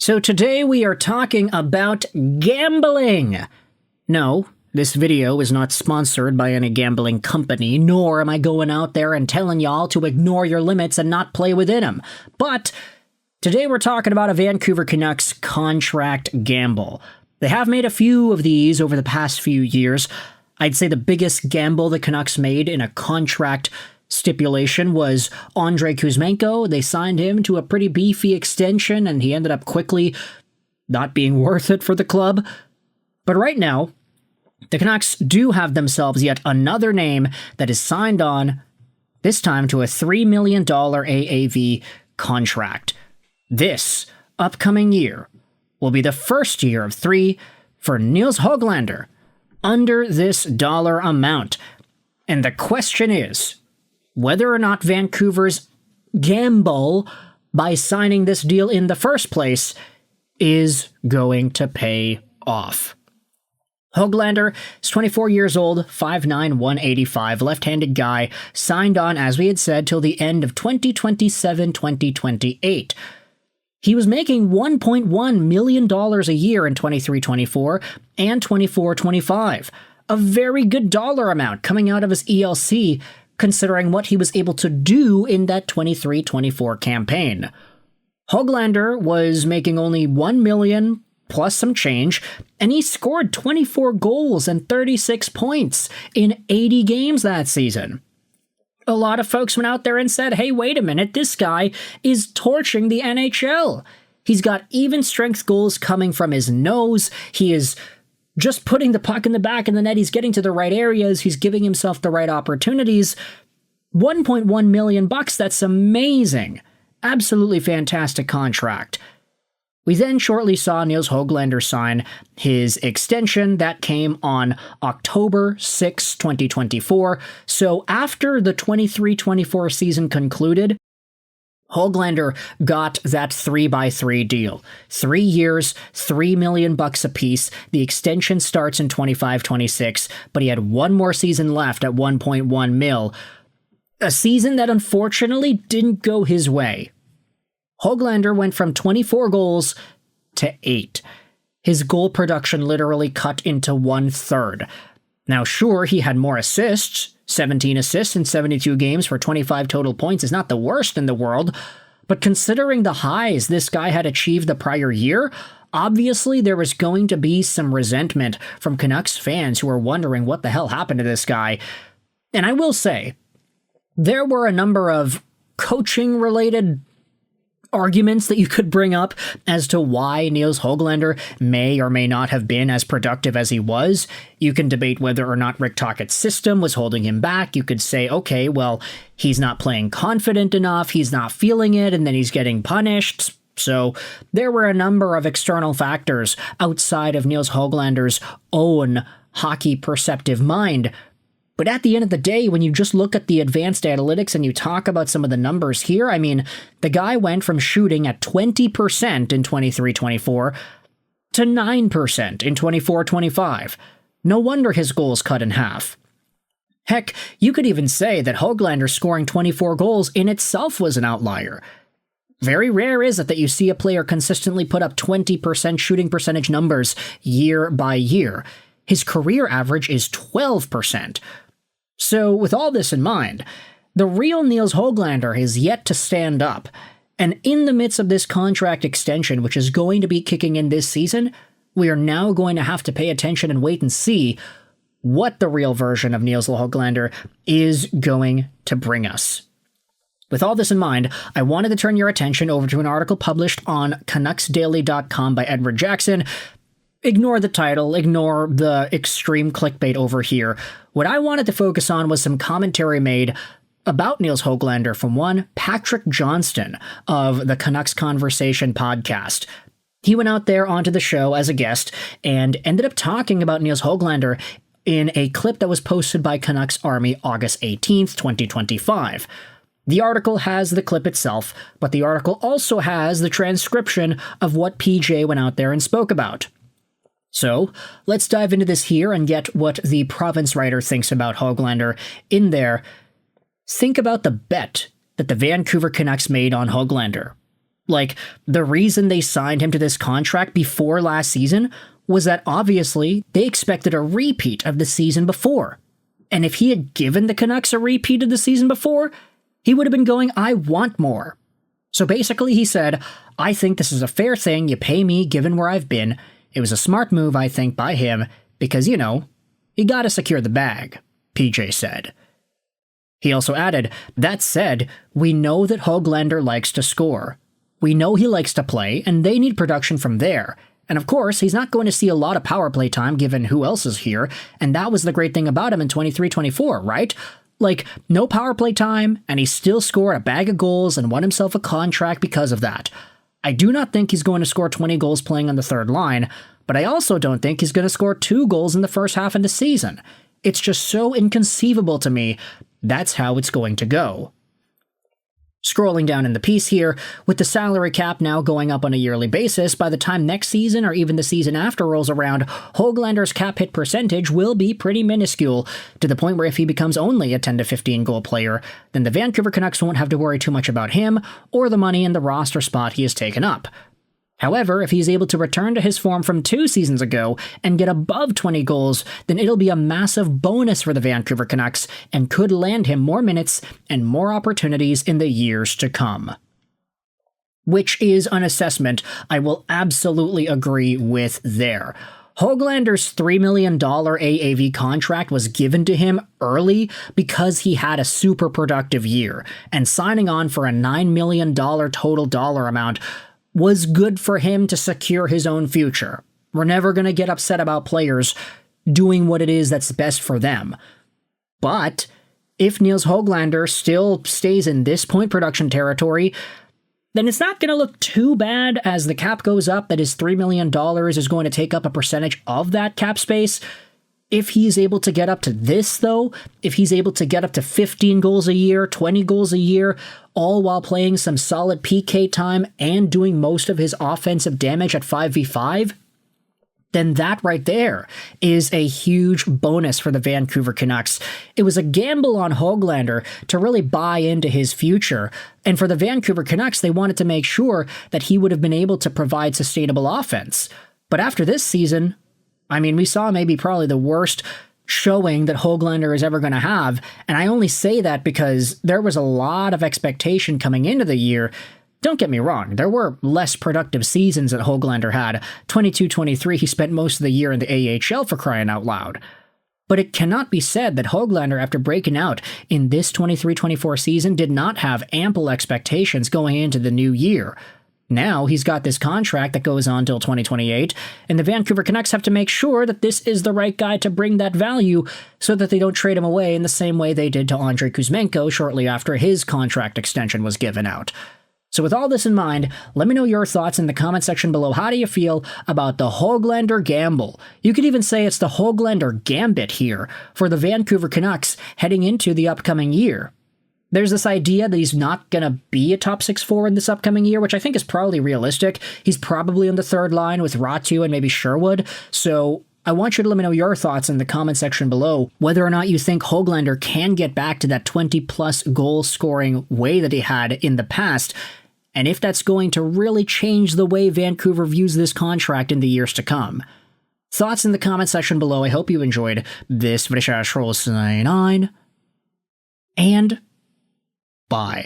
So today we are talking about gambling. No, this video is not sponsored by any gambling company, nor am I going out there and telling y'all to ignore your limits and not play within them. But today we're talking about a Vancouver Canucks contract gamble. They have made a few of these over the past few years. I'd say the biggest gamble the Canucks made in a contract stipulation was Andrei Kuzmenko. They signed him to a pretty beefy extension, and he ended up quickly not being worth it for the club. But right now, the Canucks do have themselves yet another name that is signed on, this time to a $3 million AAV contract. This upcoming year will be the first year of 3 for Nils Hoglander under this dollar amount. And the question is whether or not Vancouver's gamble by signing this deal in the first place is going to pay off. Hoglander is 24 years old, 5'9", 185, left-handed guy, signed on, as we had said, till the end of 2027-2028. He was making $1.1 million a year in 23-24 and 24-25, a very good dollar amount coming out of his ELC, considering what he was able to do in that 23-24 campaign. Hoglander was making only $1 million plus some change, and he scored 24 goals and 36 points in 80 games that season. A lot of folks went out there and said, hey, wait a minute, this guy is torching the NHL. He's got even strength goals coming from his nose. He is just putting the puck in the back of the net. He's getting to the right areas. He's giving himself the right opportunities. $1.1 million, that's amazing. Absolutely fantastic contract. We then shortly saw Nils Hoglander sign his extension. That came on October 6, 2024. So after the 23-24 season concluded, Hoglander got that 3x3 deal. 3 years, $3 million apiece. The extension starts in 25-26, but he had one more season left at 1.1 mil. A season that unfortunately didn't go his way. Hoglander went from 24 goals to 8. His goal production literally cut into 1/3. Now sure, he had more assists. 17 assists in 72 games for 25 total points is not the worst in the world, but considering the highs this guy had achieved the prior year, obviously there was going to be some resentment from Canucks fans who were wondering what the hell happened to this guy. And I will say, there were a number of coaching-related arguments that you could bring up as to why Nils Hoglander may or may not have been as productive as he was. You can debate whether or not Rick Tocchet's system was holding him back. You could say, okay, well, he's not playing confident enough, he's not feeling it, and then he's getting punished. So there were a number of external factors outside of Nils Hoglander's own hockey perceptive mind. But at the end of the day, when you just look at the advanced analytics and you talk about some of the numbers here, I mean, the guy went from shooting at 20% in 23-24 to 9% in 24-25. No wonder his goals cut in half. Heck, you could even say that Hoglander scoring 24 goals in itself was an outlier. Very rare is it that you see a player consistently put up 20% shooting percentage numbers year by year. His career average is 12%. So, with all this in mind, the real Nils Hoglander is yet to stand up, and in the midst of this contract extension, which is going to be kicking in this season, we are now going to have to pay attention and wait and see what the real version of Nils Hoglander is going to bring us. With all this in mind, I wanted to turn your attention over to an article published on CanucksDaily.com by Edward Jackson. Ignore the title, ignore the extreme clickbait over here. What I wanted to focus on was some commentary made about Nils Hoglander from one Patrick Johnston of the Canucks Conversation podcast. He went out there onto the show as a guest and ended up talking about Nils Hoglander in a clip that was posted by Canucks Army August 18th, 2025. The article has the clip itself, but the article also has the transcription of what PJ went out there and spoke about. So, let's dive into this here and get what the province writer thinks about Hoglander in there. Think about the bet that the Vancouver Canucks made on Hoglander. Like, the reason they signed him to this contract before last season was that obviously they expected a repeat of the season before. And if he had given the Canucks a repeat of the season before, he would have been going, I want more. So basically he said, I think this is a fair thing, you pay me given where I've been. It was a smart move, I think, by him, because, you gotta secure the bag, PJ said. He also added, that said, we know that Hoglander likes to score. We know he likes to play, and they need production from there. And of course, he's not going to see a lot of power play time given who else is here, and that was the great thing about him in 23-24, right? Like, no power play time, and he still scored a bag of goals and won himself a contract because of that. I do not think he's going to score 20 goals playing on the third line, but I also don't think he's going to score 2 goals in the first half of the season. It's just so inconceivable to me. That's how it's going to go. Scrolling down in the piece here, with the salary cap now going up on a yearly basis, by the time next season or even the season after rolls around, Hoglander's cap hit percentage will be pretty minuscule, to the point where if he becomes only a 10 to 15 goal player, then the Vancouver Canucks won't have to worry too much about him or the money in the roster spot he has taken up. However, if he's able to return to his form from 2 seasons ago and get above 20 goals, then it'll be a massive bonus for the Vancouver Canucks and could land him more minutes and more opportunities in the years to come. Which is an assessment I will absolutely agree with there. Hoglander's $3 million AAV contract was given to him early because he had a super productive year, and signing on for a $9 million total dollar amount was good for him to secure his own future. We're never going to get upset about players doing what it is that's best for them. But if Nils Hoglander still stays in this point production territory, then it's not going to look too bad as the cap goes up that his $3 million is going to take up a percentage of that cap space. If he's able to get up to this, though, if he's able to get up to 15 goals a year, 20 goals a year, all while playing some solid PK time and doing most of his offensive damage at 5v5, then that right there is a huge bonus for the Vancouver Canucks. It was a gamble on Hoglander to really buy into his future, and for the Vancouver Canucks, they wanted to make sure that he would have been able to provide sustainable offense. But after this season, we saw maybe probably the worst showing that Hoglander is ever going to have, and I only say that because there was a lot of expectation coming into the year. Don't get me wrong, there were less productive seasons that Hoglander had. 22-23, he spent most of the year in the AHL, for crying out loud. But it cannot be said that Hoglander, after breaking out in this 23-24 season, did not have ample expectations going into the new year. Now he's got this contract that goes on till 2028, and the Vancouver Canucks have to make sure that this is the right guy to bring that value so that they don't trade him away in the same way they did to Andrei Kuzmenko shortly after his contract extension was given out. So with all this in mind, let me know your thoughts in the comment section below. How do you feel about the Hoglander gamble? You could even say it's the Hoglander gambit here for the Vancouver Canucks heading into the upcoming year. There's this idea that he's not going to be a top 6 forward this upcoming year, which I think is probably realistic. He's probably on the third line with Ratu and maybe Sherwood. So I want you to let me know your thoughts in the comment section below, whether or not you think Hoglander can get back to that 20-plus goal scoring way that he had in the past, and if that's going to really change the way Vancouver views this contract in the years to come. Thoughts in the comment section below. I hope you enjoyed this video. And bye.